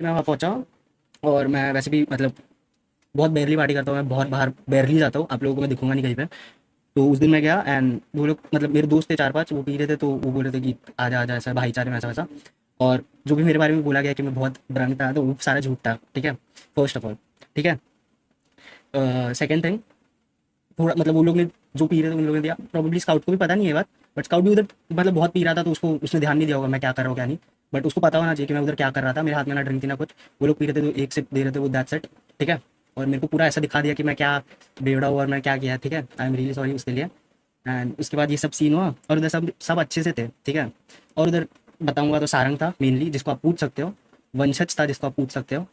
मैं वहाँ पहुँचा और मैं वैसे भी मतलब बहुत बेयरली पार्टी करता हूँ, मैं बहुत बाहर बेयरली जाता हूँ, आप लोगों को मैं दिखूंगा नहीं कहीं पे। तो उस दिन मैं गया एंड वो लोग मतलब मेरे दोस्त थे 4-5, वो पी रहे थे, तो वो बोल रहे थे कि आजा आजा, ऐसा भाईचारे में ऐसा वैसा। और जो भी मेरे बारे में बोला गया कि मैं बहुत ड्रंक था, तो वो सारा झूठ था, ठीक है, फर्स्ट ऑफ ऑल। ठीक है। सेकेंड थिंग, थोड़ा मतलब वो लोग ने जो पी रहे थे उन लोगों ने दिया, प्रोबेबली स्काउट को भी पता नहीं है ये बात, बट स्काउट भी उधर मतलब बहुत पी रहा था, तो उसको उसने ध्यान नहीं दिया होगा मैं क्या कर रहा हूँ क्या नहीं। बट उसको पता होना चाहिए कि मैं उधर क्या कर रहा था, मेरे हाथ में ना ड्रिंक थी ना कुछ। वो लोग पी रहे थे तो एक सिप दे रहे थे, वो दैट्स इट। ठीक है। और मेरे को पूरा ऐसा दिखा दिया कि मैं क्या बेवड़ा हूँ और मैं क्या किया है। ठीक है, आई एम रियली सॉरी उसके लिए। एंड उसके बाद ये सब सीन हुआ और उधर सब सब अच्छे से थे। ठीक है। और उधर बताऊंगा तो सारंग था मेनली, जिसको आप पूछ सकते हो। वंशज था जिसको आप पूछ सकते हो।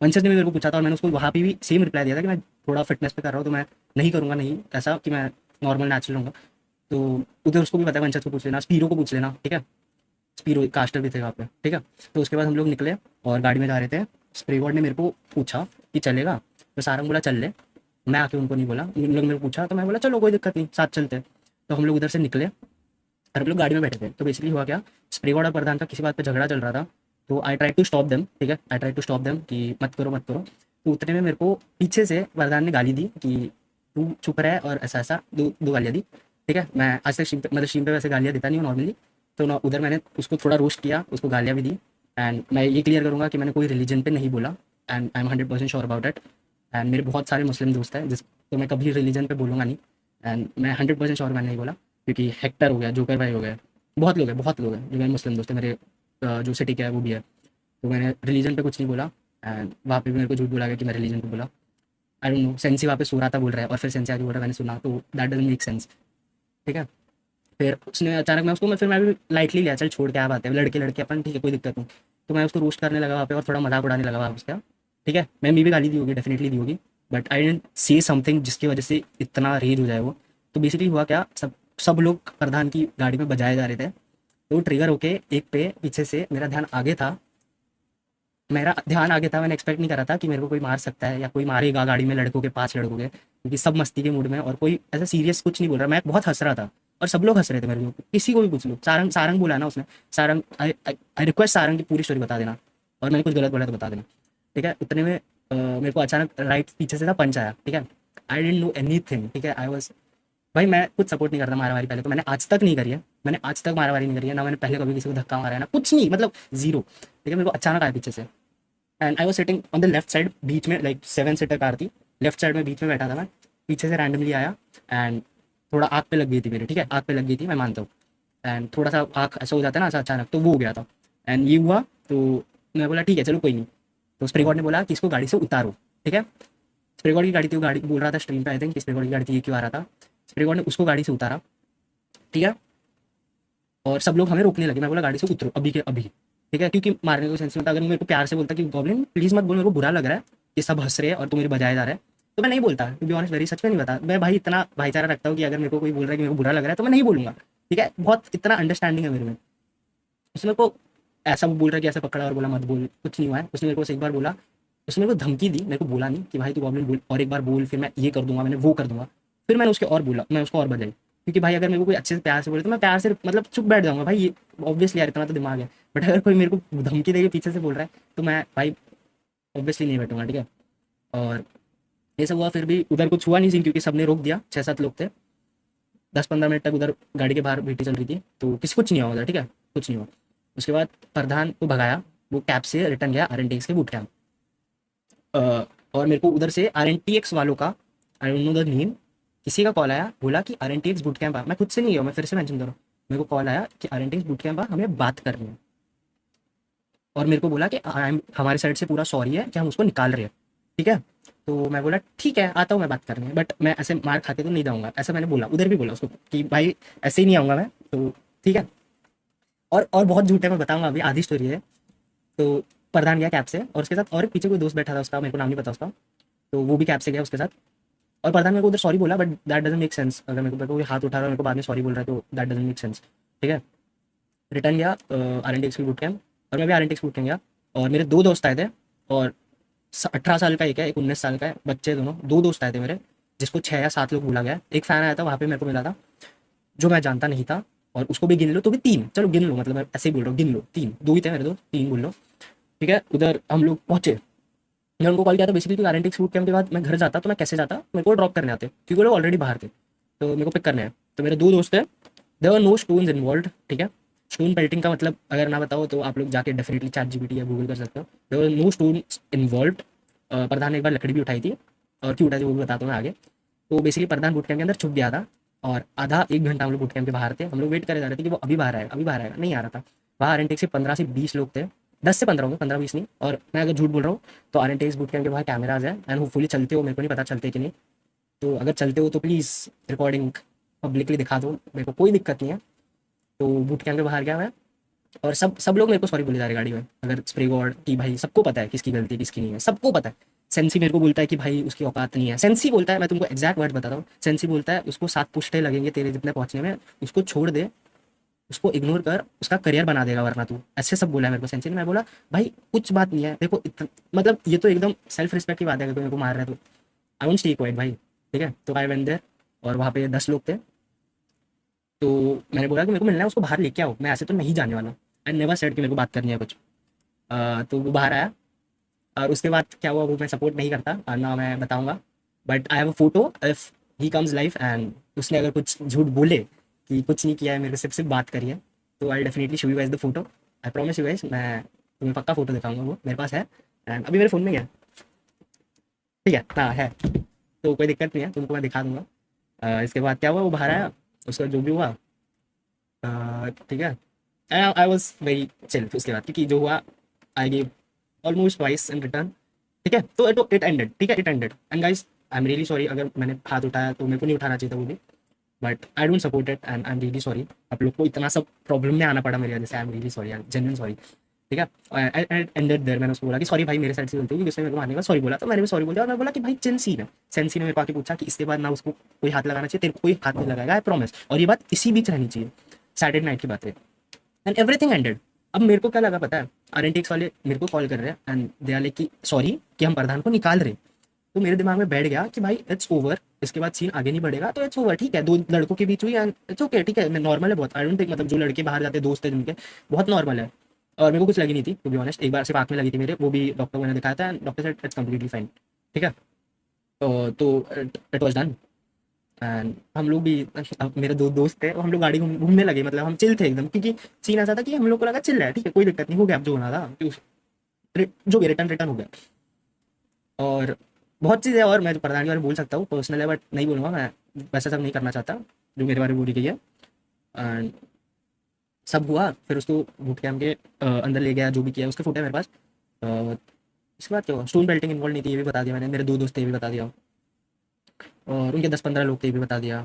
वंशज ने भी मेरे को पूछा था और मैंने उसको वहाँ पे भी सेम रिप्लाई दिया था कि मैं थोड़ा फिटनेस पे कर रहा हूँ, तो मैं नहीं करूँगा, नहीं ऐसा कि मैं नॉर्मल नेचुरल रहूँगा। तो उधर उसको भी पता है, वंशज को पूछ लेना, स्पीरो को पूछ लेना। ठीक है। स्पीरो कास्टर भी थे वहाँ पे। ठीक है। तो उसके बाद हम लोग निकले और गाड़ी में जा रहे थे। स्प्रे गॉड ने मेरे को पूछा कि चलेगा, तो सारंग बोला चल ले। मैं आके उनको नहीं बोला, उन लोग मेरे को पूछा तो मैं बोला चलो कोई दिक्कत नहीं, साथ चलते। तो हम लोग उधर से निकले और हम लोग गाड़ी में बैठे थे। तो बेसिकली हुआ क्या, स्प्रे गॉड और प्रधान का किसी बात पे झगड़ा चल रहा था। तो I try to stop them. ठीक है, I try to stop them कि मत करो मत करो। तो उतने में मेरे को पीछे से प्रधान ने गाली दी कि तू चुप रहे, और ऐसा ऐसा दो दो गालियाँ दी। ठीक है। मैं आज तक मतलब स्ट्रीम पे वैसे गालियाँ देता नहीं हूँ नॉर्मली। तो ना उधर मैंने उसको थोड़ा रोस्ट किया, उसको गालियाँ भी दी। एंड मैं ये क्लियर करूँगा कि मैंने कोई रिलीजन पे नहीं बोला, and I am 100% sure about it. And मेरे बहुत सारे मुस्लिम दोस्त हैं जिस, तो मैं कभी रिलीजन पे बोलूँगा नहीं। एंड मैं 100% श्योर मैंने नहीं बोला, क्योंकि हेक्टर हो गया, जोकर भाई हो गए, बहुत लोग हैं जो मेरे मुस्लिम दोस्त हैं, मेरे जो सिटी का है वो भी है। तो मैंने रिलीजन पे कुछ नहीं बोला। एंड वहाँ पे भी मेरे को झूठ बोला गया कि मैं रिलीजन पे बोला। आई डोंट नो, सेंसी वहाँ पे सो रहा था बोल रहा है, और फिर सेंसी आके बोल रहा है मैंने सुना, तो दैट डजंट मेक सेंस। ठीक है। फिर उसने अचानक मैं उसको, मैं फिर मैं भी लाइटली लिया, चल छोड़, क्या बात है, लड़के लड़के अपन, ठीक है कोई दिक्कत नहीं। तो मैं उसको रोस्ट करने लगा वहाँ पे और थोड़ा मजाक उड़ाने लगा वहाँ पे उसका। ठीक है, मैं भी गाली दी होगी, डेफिनेटली दी होगी, but I didn't say something जिसकी वजह से इतना रेज हो जाए वो। तो बेसिकली हुआ क्या, सब सब लोग प्रधान की गाड़ी में बजाए जा रहे थे। तो ट्रिगर होके एक पे पीछे से मेरा ध्यान आगे था, मैंने एक्सपेक्ट नहीं करा था कि मेरे को कोई मार सकता है या कोई मारेगा गाड़ी में लड़कों के, 5 लड़कों के, क्योंकि सब मस्ती के मूड में और कोई ऐसा सीरियस कुछ नहीं बोल रहा, मैं बहुत हंस रहा था। और सब लोग हंस रहे थे मेरे को, किसी को भी पूछ लो, सारंग सारंग बोला ना उसने। सारंग, आई रिक्वेस्ट सारंग की पूरी स्टोरी बता देना, और मैंने कुछ गलत बोला तो बता देना। ठीक है। उतने में मेरे को अचानक राइट पीछे से था पंच आया। ठीक है। आई डेंट नो एनी थिंग। ठीक है, आई वॉज, भाई मैं कुछ सपोर्ट नहीं करता मारामारी, पहले तो मैंने आज तक नहीं करी है, मैंने आज तक मारामारी नहीं करी है ना, मैंने पहले कभी किसी को धक्का मारा है ना कुछ नहीं, मतलब जीरो। ठीक है, मेरे को अचानक आया पीछे से and I was sitting on the left side, बीच में, लाइक 7 सीटर कार थी, लेफ्ट साइड में बीच में बैठा था मैं। पीछे से रैंडमली आया एंड थोड़ा आँख पे लग गई थी मेरे। ठीक है, आँख पे लग गई थी, मैं मानता हूँ। एंड थोड़ा सा आँख ऐसा हो जाता है ना ऐसा अचानक, तो वो हो गया था। एंड ये हुआ तो मैं बोला ठीक है चलो कोई नहीं। तो स्प्रे गॉड ने बोला कि इसको गाड़ी से उतारो। ठीक है। स्प्रे गॉड की गाड़ी थी, वो गाड़ी बोल रहा था स्ट्रीम पे, आई थिंक स्प्रे गॉड की गाड़ी थी, ये क्यों आ रहा था। स्प्रे गॉड ने उसको गाड़ी से उतारा। ठीक है। और सब लोग हमें रोकने लगे, मैं बोला गाड़ी से उतरो अभी के अभी। ठीक है, क्योंकि मारने को सेंस में था, अगर मेरे को प्यार से बोलता कि गॉब्लिन प्लीज मत बोल, मेरे को बुरा लग रहा है, ये सब हंस रहे हैं और तू मेरे बजाए जा रहा है, तो मैं नहीं बोलता, टू बी ऑनेस्ट, वेरी सच में नहीं बता, मैं भाई इतना भाईचारा रखता हूँ कि अगर मेरे को कोई बोल रहा है कि मेरे को बुरा लग रहा है तो मैं नहीं बोलूंगा। ठीक है, बहुत इतना अंडरस्टैंडिंग है मेरे में। उसने मेरे को ऐसा बोल रहा है कि ऐसा पकड़ा और बोला मत बोल, कुछ नहीं हुआ है। उसने मेरे को बस एक बार बोला, उसने मेरे को धमकी दी, मेरे को बोला नहीं कि भाई तू गॉब्लिन बोल, और एक बार बोल फिर मैं ये कर दूंगा, मैंने वो कर दूंगा। फिर मैंने उसके और बोला, मैं उसको और बजाई, क्योंकि भाई अगर मेरे को कोई अच्छे से प्यार से बोले तो मैं प्यार से मतलब चुप बैठ जाऊंगा भाई, ये ऑब्वियसली यार इतना तो दिमाग है। बट अगर कोई मेरे को धमकी देके पीछे से बोल रहा है तो मैं भाई ऑब्वियसली नहीं बैठूंगा। ठीक है। और ये सब हुआ, फिर भी उधर कुछ हुआ नहीं सीन, क्योंकि सबने रोक दिया, 6-7 लोग थे। 10-15 मिनट तक उधर गाड़ी के बाहर मीटिंग चल रही थी, तो किसी कुछ नहीं हुआ उधर। ठीक है, कुछ नहीं हुआ। उसके बाद प्रधान को भगाया, वो कैब से रिटर्न गया RNTX के बूट कैंप। और मेरे को उधर से RNTX वालों का, I don't know the name, किसी का कॉल आया, बोला कि RNTX बूट कैंप आ, मैं खुद से नहीं गया, मैं फिर से मेंशन करूँ, मेरे को कॉल आया कि RNTX बूट कैंप आ, हमें बात करनी है। और मेरे को बोला कि हमारी साइड से पूरा सॉरी है कि हम उसको निकाल रहे हैं। ठीक है। तो मैं बोला ठीक है आता हूँ मैं बात करने, बट मैं ऐसे मार खाते तो नहीं जाऊँगा, ऐसा मैंने बोला, उधर भी बोला उसको कि भाई ऐसे ही नहीं आऊँगा मैं, तो ठीक है। और बहुत झूठे मैं बताऊँगा, अभी आधी स्टोरी है। तो प्रधान गया कैब से और उसके साथ और एक पीछे कोई दोस्त बैठा था उसका, मेरे को नाम नहीं पता उसका, तो वो भी कैब से गया उसके साथ। और प्रधान मेरे को उधर सॉरी बोला, but that doesn't make sense, अगर मेरे को कोई हाथ उठा रहा है मेरे को बाद में सॉरी बोल रहा है तो दैट डजंट मेक सेंस। ठीक है। रिटर्न गया RNTX बूट कैंप, और मैं भी RNTX बूट कैंप गया। और मेरे 2 दोस्त आए थे, और 18 साल का एक है, एक 19 साल का है, बच्चे दोनों, 2 दोस्त आए थे मेरे, जिसको 6 या 7 लोग बोला गया। एक फ़ैन आया था वहाँ पे, मेरे को मिला था, जो मैं जानता नहीं था, और उसको भी गिन लो तो भी 3, चलो गिन लो, मतलब मैं ऐसे ही बोल रहा हूँ, गिन लो 3, 2 ही थे मेरे दोस्त, 3 बोल लो। ठीक है, उधर हम लोग पहुंचे। मैंने उनको कॉल किया था बेसिकली, क्योंकि आरएनटी शूट कैंप के बाद मैं घर जाता तो मैं कैसे जाता, मेरे को ड्रॉप करने आते क्योंकि वो लोग ऑलरेडी बाहर थे, तो मेरे को पिक करने हैं। तो मेरे दो दोस्त हैं, there were no stones involved. ठीक है, स्टोन पेल्टिंग का मतलब अगर ना बताओ तो आप लोग जाके डेफिनेटली चैट जीपीटी या गूगल कर सकते हो। There were no stone involved. प्रधान ने एक बार लकड़ी भी उठाई थी, और क्यों उठाई थी वो भी बताता हूँ मैं आगे। तो बेसिकली प्रधान बूट कैंप के अंदर छुप गया था, और आधा एक घंटा हम लोग बूट कैंप के बाहर थे। हम लोग वेट करे जा रहे थे कि वो अभी बाहर आएगा, अभी बाहर आएगा, नहीं आ रहा था। वहाँ आरएनटेक से 15 से 20 लोग थे, 10 से 15 होंगे, 15-20 नहीं। और मैं अगर झूठ बोल रहा हूँ तो आरएनटेक्स बूट कैंप के बाहर कैमराज है, एंड होपफुली चलते हो, मेरे को नहीं पता चलते कि नहीं। तो अगर चलते हो तो प्लीज़ रिकॉर्डिंग पब्लिकली दिखा दो, मेरे को कोई दिक्कत नहीं है। तो बूट कैंप के बाहर गया मैं, और सब सब लोग मेरे को सॉरी बोले जा रहे गाड़ी में। अगर स्प्रे गॉड की भाई सबको पता है किसकी गलती है किसकी नहीं है, सबको पता है। सेंसी मेरे को बोलता है कि भाई उसकी औकात नहीं है, सेंसी बोलता है, मैं तुमको एग्जैक्ट वर्ड बताता हूँ, सेंसी बोलता है उसको 7 पुश्ते लगेंगे तेरे जितने पहुंचने में, उसको छोड़ दे, उसको इग्नोर कर, उसका करियर बना देगा वरना तू, ऐसे सब बोला है मेरे को सेंसी ने। मैं बोला भाई कुछ बात नहीं है, देखो मतलब ये तो एकदम सेल्फ रिस्पेक्ट की बात है, अगर तू मेरे को मार रहा है तो आई वोंट स्टे क्वाइट भाई। ठीक है, तो आई वेंट देयर, और वहाँ पे 10 लोग थे। तो मैंने बोला कि मेरे को मिलना है, उसको बाहर लेके आओ, मैं ऐसे तो नहीं जाने वाला। आई नेवर सेड कि मेरे को बात करनी है कुछ। तो वो बाहर आया, और उसके बाद क्या हुआ वो मैं सपोर्ट नहीं करता और ना मैं बताऊंगा। But I have a photo if he comes life, and उसने अगर कुछ झूठ बोले कि कुछ नहीं किया है, मेरे से सिर्फ बात करी है, तो I definitely show you guys the photo. I promise you guys, मैं तुम्हें पक्का फोटो दिखाऊंगा, वो मेरे पास है, एंड अभी मेरे फ़ोन में ही है। ठीक है, हाँ है, तो कोई दिक्कत नहीं है, तुमको मैं दिखा दूंगा। इसके बाद क्या हुआ, वो बाहर आया, उसका जो भी हुआ, ठीक है, आई वॉज वेरी चिल उसके बाद, क्योंकि जो हुआ I gave almost twice in return. ठीक है, तो इट एंडेड, ठीक है, it ended, and guys I am really sorry अगर मैंने हाथ उठाया तो मेरे को नहीं उठाना चाहिए था वो भी, but I don't support it, and I am really sorry. आप लोग को इतना सब प्रॉब्लम में आना पड़ा मेरे वजह से, I am really sorry, genuine sorry. ठीक है, एंडेड देयर, मैंने उसको बोला कि सॉरी भाई मेरे साइड से गलती हुई, क्योंकि उसने मेरे को मारने का सॉरी बोला, तो मैंने भी सॉरी बोल दिया, और मैं बोला कि भाई चिल सीन है। सेंसी ने मेरे को आके पूछा कि इसके बाद ना उसको कोई हाथ लगाना चाहिए, तेरे को कोई हाथ नहीं लगाएगा, आई प्रॉमिस, और ये बात इसी बीच रहनी चाहिए, सैटरडे नाइट की बात है, एंड एवरीथिंग एंडेड। अब मेरे को क्या लगा पता है, आरएनटीएक्स वाले मेरे को कॉल कर रहे हैं एंड दे आर लाइक कि सॉरी कि हम प्रधान को निकाल रहे हैं। तो मेरे दिमाग में बैठ गया कि भाई इट्स ओवर, इसके बाद सीन आगे नहीं बढ़ेगा, तो इट्स ओवर, ठीक है, दो लड़कों के बीच हुई एंड इट्स ओके, ठीक है, नॉर्मल है बहुत। आई डोंट थिंक, मतलब जो लड़के बाहर जाते दोस्त है जिनके, बहुत नॉर्मल है। और मेरे को कुछ लगी नहीं थी टू बी ऑनेस्ट, एक बार सिर्फ आँख में लगी थी मेरे, वो भी डॉक्टर को मैंने दिखाया था, and doctor said it's completely fine. ठीक है, तो इट वॉज डन, एंड हम लोग भी, अब मेरे दो दोस्त थे, हम लोग गाड़ी घूमने लगे, मतलब हम चिल थे एकदम, क्योंकि सीन ऐसा था कि हम लोग को लगा चिल है, ठीक है, कोई दिक्कत नहीं, हो गया अब जो होना था, जो भी रिटर्न रिटर्न हो गया। और बहुत चीज़ें और मैं प्रधान के बारे में बोल सकता हूँ, पर्सनल है बट नहीं बोलूँगा मैं, वैसा सब नहीं करना चाहता जो मेरे बारे में बोली गई है। एंड सब हुआ, फिर उसको बूट कैम्प के अंदर ले गया, जो भी किया उसके फोटो है मेरे पास। अ, इसके बाद क्या हुआ, स्टोन बेल्टिंग इन्वॉल्व नहीं थी ये भी बता दिया मैंने, मेरे दो दोस्त थे ये भी बता दिया, और उनके 10-15 लोग थे ये भी बता दिया।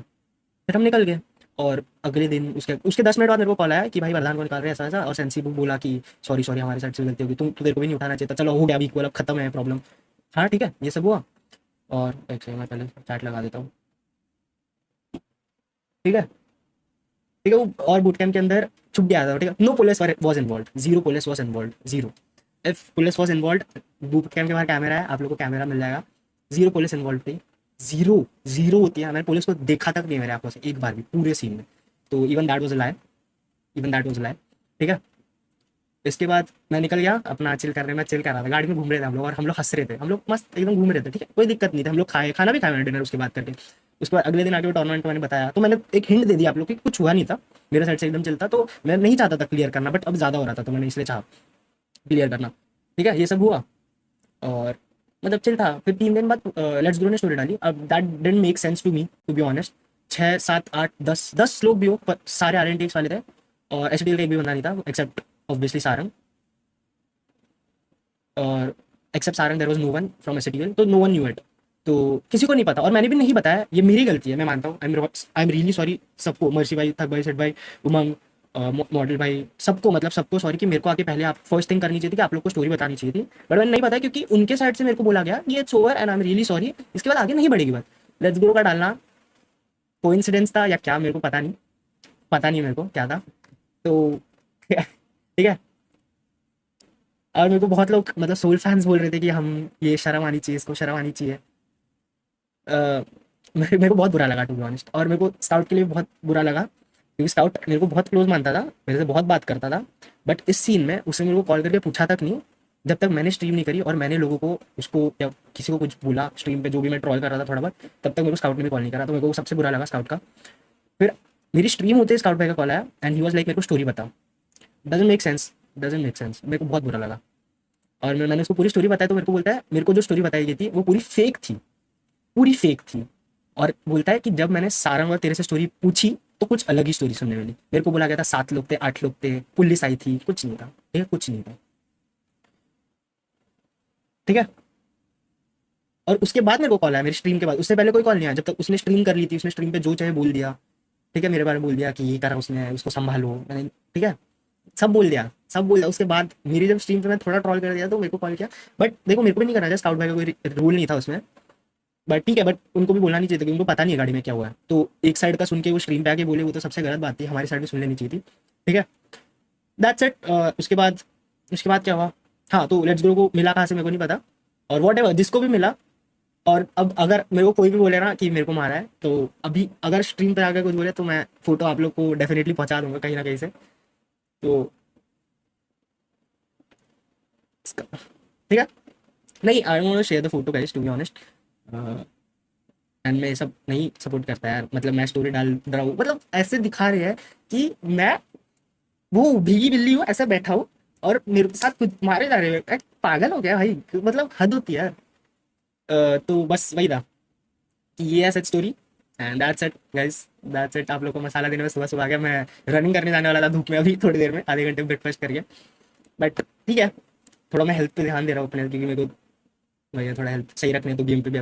फिर हम निकल गए, और अगले दिन उसके उसके 10 मिनट बाद मेरे को कॉल आया कि भाई प्रधान को निकाल रहे हैं ऐसा ऐसा, और सेंसी बोला कि सॉरी सॉरी हमारे साइड से गलती होगी, तुम तो तेरे को भी नहीं उठाना चाहिए था, चलो हो गया अभी इक्वल, अब खत्म है प्रॉब्लम। हाँ ठीक है, ये सब हुआ। और एक सेकंड मैं पहले चैट लगा देता हूँ। ठीक है, ठीक है, वो और बूट कैंप के अंदर छुप गया था, ठीक है, no police was involve, zero police was involve, zero. If police was involve, boot camp के बाहर कैमरा है, आप लोग को कैमरा मिल जाएगा, जीरो पुलिस इन्वॉल्व थी, जीरो, जीरो होती है, मैंने पुलिस को देखा तक नहीं मेरे आंखों से एक बार भी पूरे सीन में। तो even that was a lie, even that was a lie. ठीक है, इसके बाद मैं निकल गया अपना चिल करने, मैं चिल कर रहा था, गाड़ी में घूम रहे थे हम लोग, और हम लोग हंस रहे थे, हम लोग मस्त एकदम घूम रहे थे, ठीक है, कोई दिक्कत नहीं थी, हम लोग खाए, खाना भी खाया मैंने डिनर उसके बाद करके। उसके बाद अगले दिन आके वो टूर्नामेंट मैंने बताया, तो मैंने एक हिंट दे दिया आप लोग कि कुछ हुआ नहीं था, मेरे साइड से एकदम चलता, तो मैं नहीं चाहता था क्लियर करना, बट अब ज़्यादा हो रहा था तो मैंने इसलिए चाहा क्लियर करना। ठीक है, ये सब हुआ, और मतलब चिल था। फिर 3 दिन बाद लेट्स ग्रो ने स्टोरी डाली, अब that didn't make sense to me to be honest. 6 7 8 10 लोग भी हो, पर सारे आरएनटीएक्स वाले थे, और एचडीएल का एक भी बंदा नहीं था एक्सेप्ट ऑब्वियसली सारंग, और except Sarang there was no one from STL, तो नो वन न्यू इट, तो किसी को नहीं पता, और मैंने भी नहीं बताया, ये मेरी गलती है, मैं मानता हूँ, आई एम रियली सॉरी सबको, मर्सी भाई, थक भाई, सेठ भाई, उमंग, मॉडल भाई, सबको, मतलब सबको सॉरी कि मेरे को आके पहले आप फर्स्ट थिंग करनी चाहिए थी कि आप लोग को स्टोरी बतानी चाहिए थी, बट मैंने नहीं बताया, क्योंकि उनके साइड से मेरे को बोला गया कि it's over and I am really sorry, इसके बाद आगे नहीं बढ़ेगी बात। लेट्स ग्रो का डालना कोइंसिडेंस था या क्या, मेरे को पता नहीं, पता नहीं मेरे को क्या था, तो ठीक है। और मेरे को बहुत लोग मतलब सोल फैंस बोल रहे थे कि हम, ये शर्म आनी चाहिए, इसको शर्म आनी चाहिए। अ, मेरे को बहुत बुरा लगा टू बी ऑनेस्ट, और मेरे को स्काउट के लिए बहुत बुरा लगा, क्योंकि स्काउट मेरे को बहुत क्लोज मानता था, मेरे से बहुत बात करता था, बट इस सीन में उसने मेरे को कॉल करके पूछा तक नहीं जब तक मैंने स्ट्रीम नहीं करी और मैंने लोगों को उसको या किसी को कुछ बोला स्ट्रीम पे, जो भी मैं ट्रोल कर रहा था थोड़ा बहुत, तब तक मेरे को स्काउट ने भी कॉल नहीं करा, तो मेरे को वो सबसे बुरा लगा स्काउट का। फिर मेरी स्ट्रीम होते ही स्काउट भाई का कॉल आया एंड ही वाज लाइक मेरे को स्टोरी बता। Doesn't make sense, doesn't make sense, मेरे को बहुत बुरा लगा। और मैंने उसको पूरी स्टोरी बताई तो मेरे को बोलता है मेरे को जो स्टोरी बताई गई थी वो पूरी फेक थी, पूरी फेक थी। और बोलता है कि जब मैंने सारंग और तेरे से स्टोरी पूछी तो कुछ अलग ही स्टोरी सुनने मिली। मेरे को बोला गया था 7 लोग थे, 8 लोग थे, पुलिस आई थी, कुछ नहीं था, ये कुछ नहीं था। ठीक है। और उसके बाद मेरे को कॉल आया मेरी स्ट्रीम के बाद, उससे पहले कोई कॉल नहीं आया। जब तक उसने स्ट्रीम कर ली थी, उसने स्ट्रीम पे जो चाहे बोल दिया। ठीक है, मेरे बारे में बोल दिया कि ये करा उसने, उसको संभालो, मैंने ठीक है सब बोल दिया, सब बोल दिया। उसके बाद मेरी जब स्ट्रीम पे मैं थोड़ा ट्रॉल कर दिया तो मेरे को कॉल किया। बट देखो मेरे को भी नहीं करना चाहिए, स्काउट भाई का कोई रूल नहीं था उसमें। बट ठीक है, बट उनको भी बोलना नहीं चाहिए था क्योंकि उनको पता नहीं है गाड़ी में क्या हुआ है। तो एक साइड का सुन के वो स्ट्रीम पे आके बोले वो तो सबसे गलत बात थी, हमारी साइड भी सुन लेनी चाहिए थी। ठीक है, दैट्स इट। उसके बाद क्या हुआ, हाँ तो लेट्स ग्रो को मिला कहाँ से मेरे को नहीं पता, और वॉट एवर जिसको भी मिला। और अब अगर मेरे को कोई भी बोले ना कि मेरे को मारा है, तो अभी अगर स्ट्रीम पे आकर कुछ बोले तो मैं फोटो आप लोग को डेफिनेटली पहुंचा दूंगा कहीं ना कहीं से। तो ठीक है, नहीं I don't want to share the photo guys, to be honest. And मैं ये सब नहीं सपोर्ट करता यार, मतलब मैं स्टोरी डाल रहा हूँ, मतलब ऐसे दिखा रहे हैं कि मैं वो भीगी बिल्ली हूँ, ऐसे बैठा हूँ और मेरे के साथ कुछ मारे जा रहे हैं। पागल हो गया भाई, मतलब हद होती है यार। तो बस वही था कि ये है सच story and that's it guys, that's it. आप लोग को मसाला देने में सुबह सुबह आ गया। मैं रनिंग करने जाने वाला था धूप में अभी थोड़ी देर में, आधे घंटे ब्रेकफास्ट करके। बट ठीक है, थोड़ा मैं हेल्थ पे ध्यान दे रहा हूँ अपने, क्योंकि मेरे को भैया थोड़ा हेल्थ सही रखने तो गेम पे भी